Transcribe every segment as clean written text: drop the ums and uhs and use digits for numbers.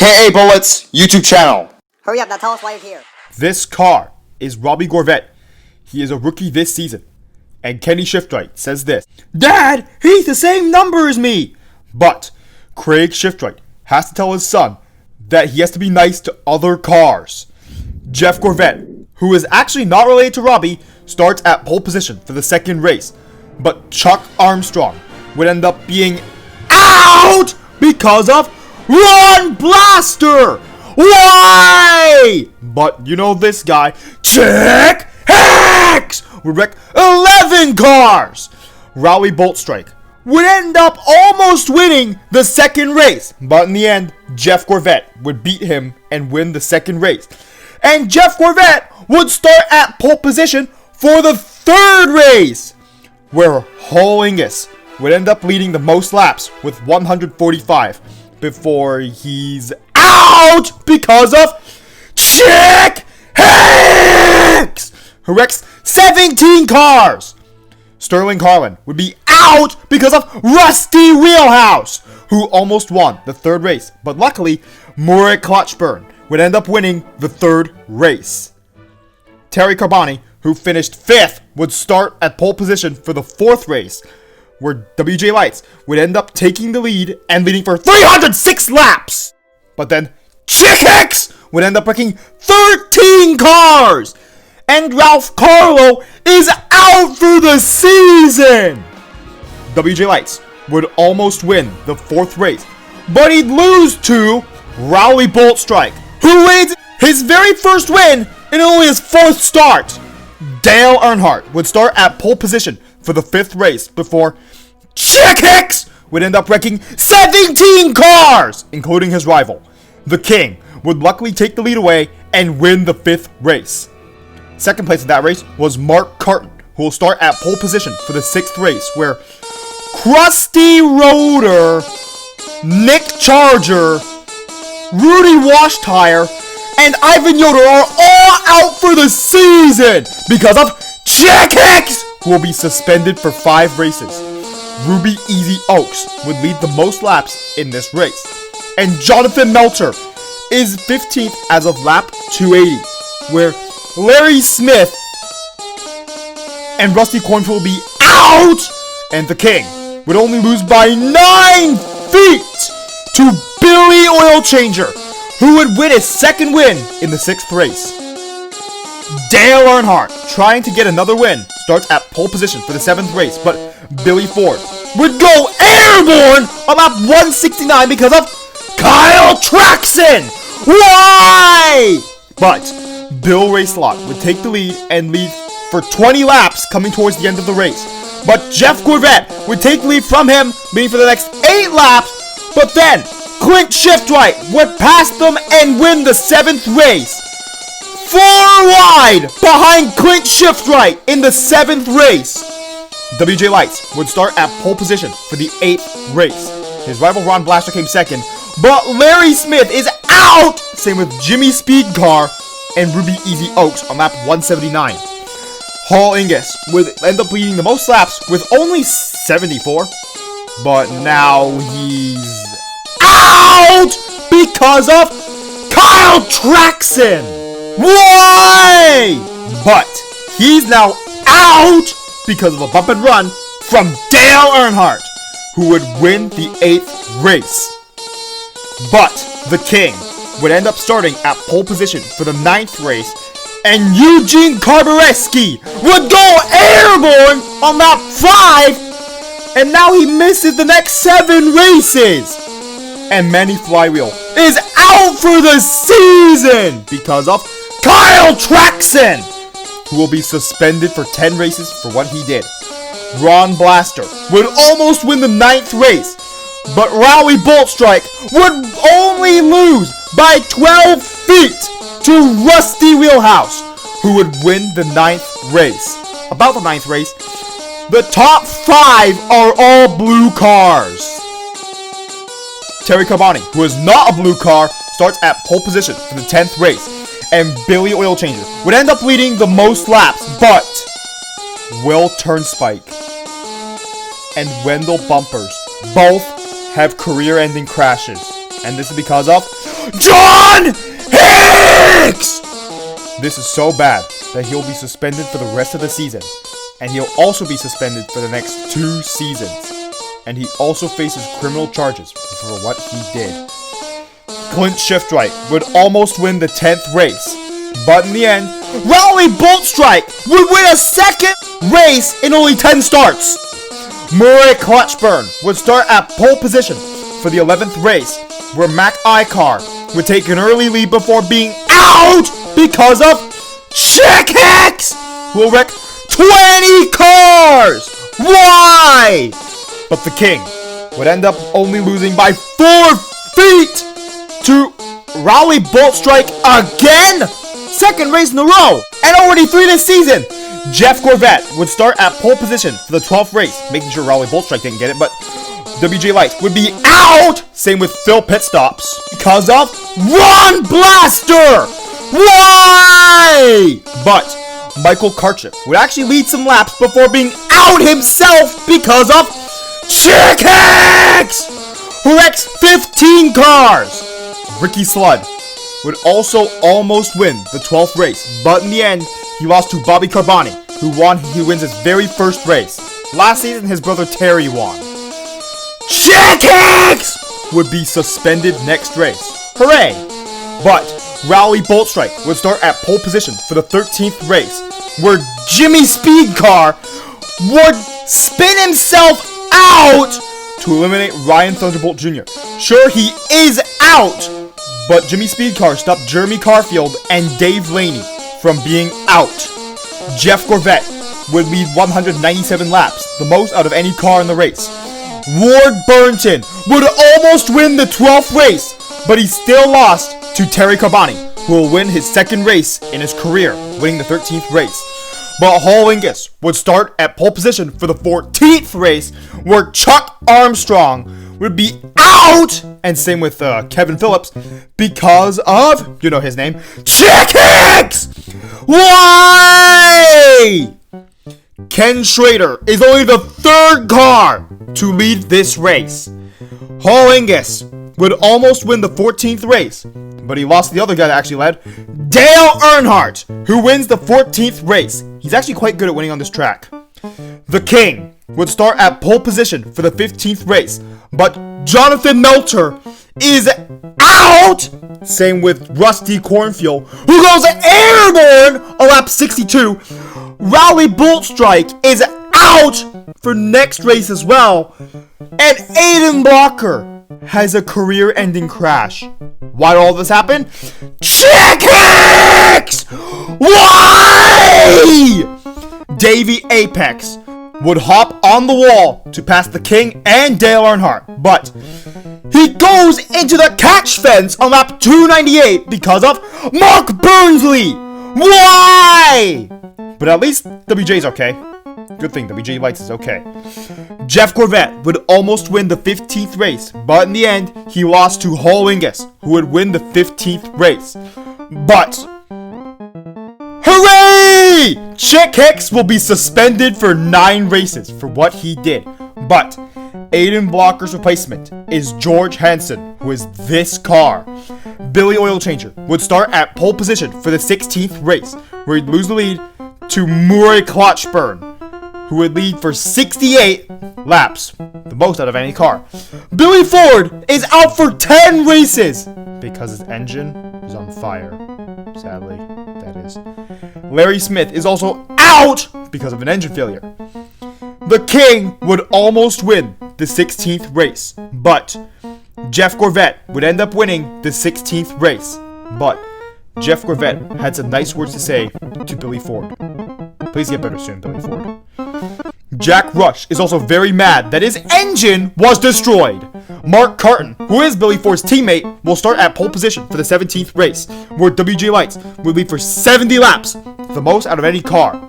KA Bullets YouTube channel. Hurry up, now tell us why you're here. This car is Robby Gorvette. He is a rookie this season. And Kenny Shiftright says this: Dad, he's the same number as me! But Craig Shiftright has to tell his son that he has to be nice to other cars. Jeff Gorvette, who is actually not related to Robby, starts at pole position for the second race. But Chuck Armstrong would end up being out because of Ron Blaster! Why? But you know this guy, Chick Hicks, would wreck 11 cars. Rowley Boltstrike would end up almost winning the second race, but in the end, Jeff Gorvette would beat him and win the second race. And Jeff Gorvette would start at pole position for the third race, where Hall Ingus would end up leading the most laps with 145 before he's out because of Chick Hicks, who wrecks 17 cars. Sterling Carlin would be out because of Rusty Wheelhouse, who almost won the third race, but luckily Murray Clutchburn would end up winning the third race. Terry Carboni, who finished 5th, would start at pole position for the fourth race, where WJ Lights would end up taking the lead and leading for 306 laps. But then Chick Hicks would end up wrecking 13 cars, and Ralph Carlo is out for the season. WJ Lights would almost win the fourth race, but he'd lose to Rowley Boltstrike, who wins his very first win in only his fourth start. Dale Earnhardt would start at pole position for the fifth race before Chick Hicks would end up wrecking 17 cars, including his rival. The King would luckily take the lead away and win the fifth race. Second place in that race was Mark Carton, who will start at pole position for the sixth race, where Krusty Roder, Nick Charger, Rudy Washtire, and Ivan Yoder are all out for the season because of Chick Hicks, who will be suspended for 5 races. Ruby Easy Oaks would lead the most laps in this race. And Jonathan Melcher is 15th as of lap 280, where Larry Smith and Rusty Cornfield will be out, and the King would only lose by 9 feet to Billy Oil Changer, who would win his second win in the sixth race. Dale Earnhardt, trying to get another win, starts at pole position for the seventh race, but Billy Ford would go airborne on lap 169 because of Kyle Traxon. Why? But Bill Racelot would take the lead and lead for 20 laps coming towards the end of the race. But Jeff Gorvette would take the lead from him, leading for the next 8 laps, but then Clint Shiftright would pass them and win the 7th race. 4 wide behind Clint Shiftright in the 7th race. WJ Lights would start at pole position for the 8th race. His rival Ron Blaster came second, but Larry Smith is out! Same with Jimmy Speedcar and Ruby Easy Oaks on lap 179. Hall Ingus would end up leading the most laps with only 74, but now he's out because of Kyle Traxon. Why? But he's now out because of a bump and run from Dale Earnhardt, who would win the 8th race. But the King would end up starting at pole position for the 9th race, and Eugene Karbareski would go airborne on lap 5, and now he misses the next 7 races. And Manny Flywheel is out for the season because of Kyle Traxon, who will be suspended for 10 races for what he did. Ron Blaster would almost win the 9th race, but Rowley Boltstrike would only lose by 12 feet to Rusty Wheelhouse, who would win the 9th race. About the 9th race, the top 5 are all blue cars. Terry Carboni, who is not a blue car, starts at pole position for the 10th race, and Billy Oil Changer would end up leading the most laps, but Will Turnspike and Wendell Bumpers both have career-ending crashes, and this is because of John Hicks! This is so bad that he'll be suspended for the rest of the season. And he'll also be suspended for the next 2 seasons. And he also faces criminal charges for what he did. Clint Shiftright would almost win the 10th race. But in the end, Raleigh Boltstrike would win a second race in only 10 starts. Murray Clutchburn would start at pole position for the 11th race, where Mac Icar would take an early lead before being out because of Chick Hicks, who will wreck 20 cars! Why? But the King would end up only losing by 4 feet to Raleigh Boltstrike again? Second race in a row, and already 3 this season. Jeff Gorvette would start at pole position for the 12th race, making sure Raleigh Boltstrike didn't get it, but WJ Lights would be out! Same with Phil Pitstops, because of Ron Blaster! Why? But Michael Karchuk would actually lead some laps before being out himself because of Chick Hicks, who wrecks 15 cars. Ricky Sludd would also almost win the 12th race, but in the end, he lost to Bobby Carboni, who wins his very first race. Last season, his brother Terry won. Chick Hicks would be suspended next race. Hooray! But Raleigh Boltstrike would start at pole position for the 13th race, where Jimmy Speedcar would spin himself out to eliminate Ryan Thunderbolt Jr. Sure, he is out, but Jimmy Speedcar stopped Jeremy Carfield and Dave Laney from being out. Jeff Gorvette would lead 197 laps, the most out of any car in the race. Ward Burnton would almost win the 12th race, but he still lost to Terry Carboni, who will win his second race in his career, winning the 13th race. But Hall Ingus would start at pole position for the 14th race, where Chuck Armstrong would be out, and same with Kevin Phillips, because of, you know his name, Chick Hicks! Why? Ken Schrader is only the 3rd car to lead this race. Hall Ingus would almost win the 14th race, but he lost the other guy that actually led, Dale Earnhardt, who wins the 14th race. He's actually quite good at winning on this track. The King would start at pole position for the 15th race, but Jonathan Melter is out! Same with Rusty Cornfield, who goes airborne on lap 62. Raleigh Boltstrike is out for next race as well. And Aidan Blocker has a career-ending crash. Why did all this happen? Chick Hicks! Why? Davey Apex would hop on the wall to pass the King and Dale Earnhardt, but he goes into the catch fence on lap 298 because of Mark Burnsley. Why? But at least WJ's okay. Good thing WJ Lights is okay. Jeff Gorvette would almost win the 15th race, but in the end, he lost to Hall Ingus, who would win the 15th race. But hooray! Chick Hicks will be suspended for 9 races for what he did. But Aidan Blocker's replacement is George Hanson, who is this car. Billy Oil Changer would start at pole position for the 16th race, where he'd lose the lead to Murray Clutchburn, who would lead for 68 laps, the most out of any car. Billy Ford is out for 10 races because his engine is on fire. Sadly, that is. Larry Smith is also out because of an engine failure. The King would almost win the 16th race, but Jeff Gorvette would end up winning the 16th race. But Jeff Gorvette had some nice words to say to Billy Ford. Please get better soon, Billy Ford. Jack Rush is also very mad that his engine was destroyed. Mark Carton, who is Billy Ford's teammate, will start at pole position for the 17th race, where WJ Lights will lead for 70 laps, the most out of any car.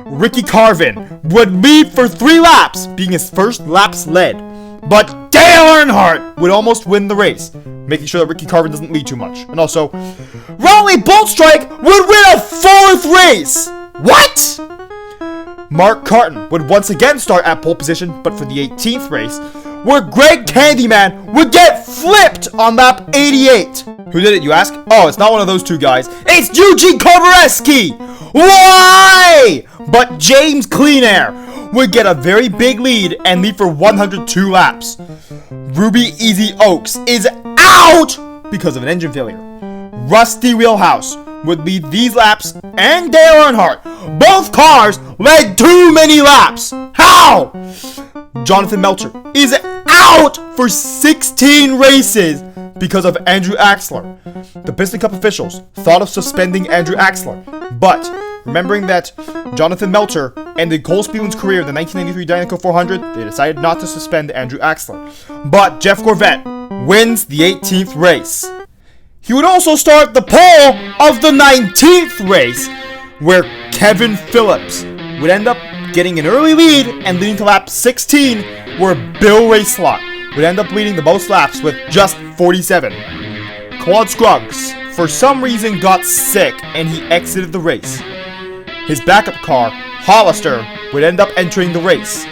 Ricky Carvin would lead for 3 laps, being his first laps led. But Dale Earnhardt would almost win the race, making sure that Ricky Carvin doesn't lead too much. And also, Raleigh Boltstrike would win a 4th race! What? Mark Carton would once again start at pole position, but for the 18th race, where Greg Candyman would get flipped on lap 88. Who did it, you ask? Oh, it's not one of those two guys. It's Eugene Komareski! Why? But James Clean Air would get a very big lead and lead for 102 laps. Ruby Easy Oaks is out because of an engine failure. Rusty Wheelhouse would lead these laps, and Dale Earnhardt. Both cars led too many laps. How? Jonathan Melcher is out for 16 races because of Andrew Axler. The Piston Cup officials thought of suspending Andrew Axler, but remembering that Jonathan Melcher ended Cole Speedman's career in the 1993 Dynaco 400, they decided not to suspend Andrew Axler. But Jeff Gorvette wins the 18th race. He would also start the pole of the 19th race, where Kevin Phillips would end up getting an early lead and leading to lap 16, where Bill Racelot would end up leading the most laps with just 47. Claude Scruggs, for some reason, got sick and he exited the race. His backup car, Hollister, would end up entering the race.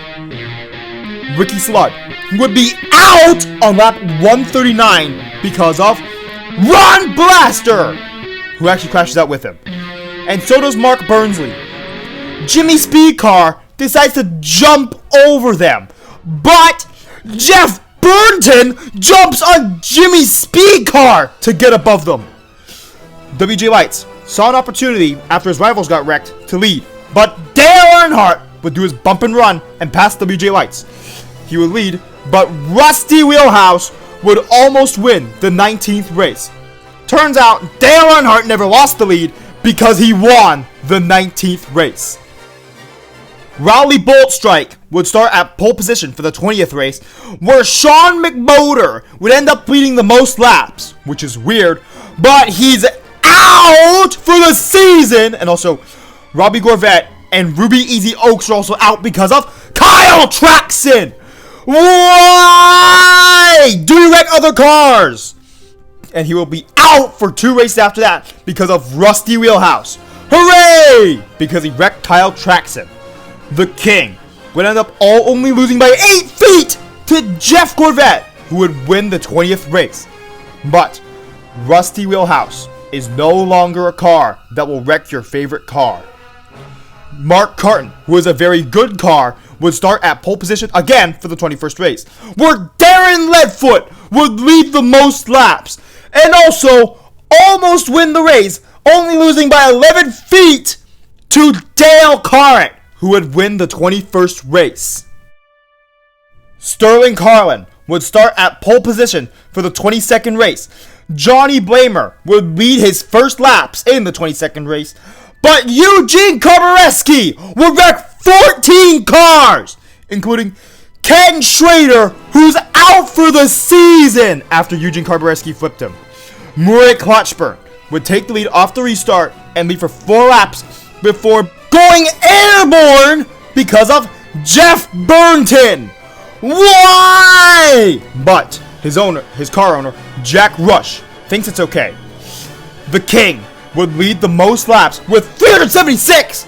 Ricky Sludd would be out on lap 139 because of Ron Blaster, who actually crashes out with him. And so does Mark Burnsley. Jimmy Speedcar decides to jump over them, but Jeff Burnton jumps on Jimmy's Speedcar to get above them. WJ Lights saw an opportunity after his rivals got wrecked to lead, but Dale Earnhardt would do his bump and run and pass WJ Lights. He would lead, but Rusty Wheelhouse would almost win the 19th race. Turns out Dale Earnhardt never lost the lead because he won the 19th race. Rowley Boltstrike would start at pole position for the 20th race, where Sean McMotor would end up leading the most laps, which is weird, but he's out for the season. And also, Robby Gorvette and Ruby Easy Oaks are also out because of Kyle Traxon. Why do you wreck other cars? And he will be out for 2 races after that because of Rusty Wheelhouse. Hooray! Because he wrecked Kyle Traxon. The King would end up only losing by 8 feet to Jeff Gorvette, who would win the 20th race. But Rusty Wheelhouse is no longer a car that will wreck your favorite car. Mark Carton, who is a very good car, would start at pole position again for the 21st race, where Darren Leadfoot would lead the most laps and also almost win the race, only losing by 11 feet to Dale Carrett, who would win the 21st race. Sterling Carlin would start at pole position for the 22nd race. Johnny Blamer would lead his first laps in the 22nd race, but Eugene Komareski would wreck 14 cars, including Ken Schrader, who's out for the season after Eugene Komareski flipped him. Murray Klotchburn would take the lead off the restart and lead for 4 laps before going airborne because of Jeff Burnton. Why? But his car owner, Jack Rush, thinks it's okay. The King would lead the most laps with 376,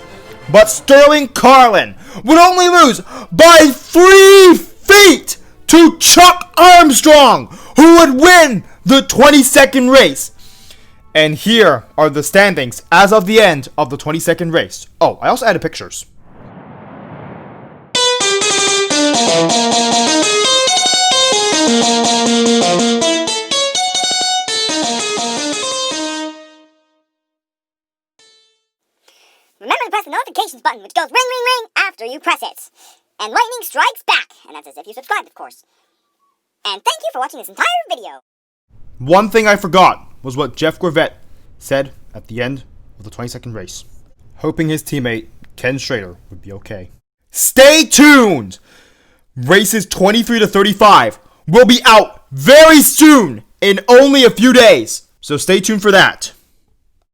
but Sterling Carlin would only lose by 3 feet to Chuck Armstrong, who would win the 22nd race. And here are the standings as of the end of the 22nd race. Oh, I also added pictures. Remember to press the notifications button, which goes ring, ring, ring after you press it. And lightning strikes back, and that's as if you subscribed, of course. And thank you for watching this entire video. One thing I forgot was what Jeff Gorvette said at the end of the 22nd race, hoping his teammate Ken Schrader would be okay. Stay tuned! Races 23 to 35 will be out very soon, in only a few days, so stay tuned for that.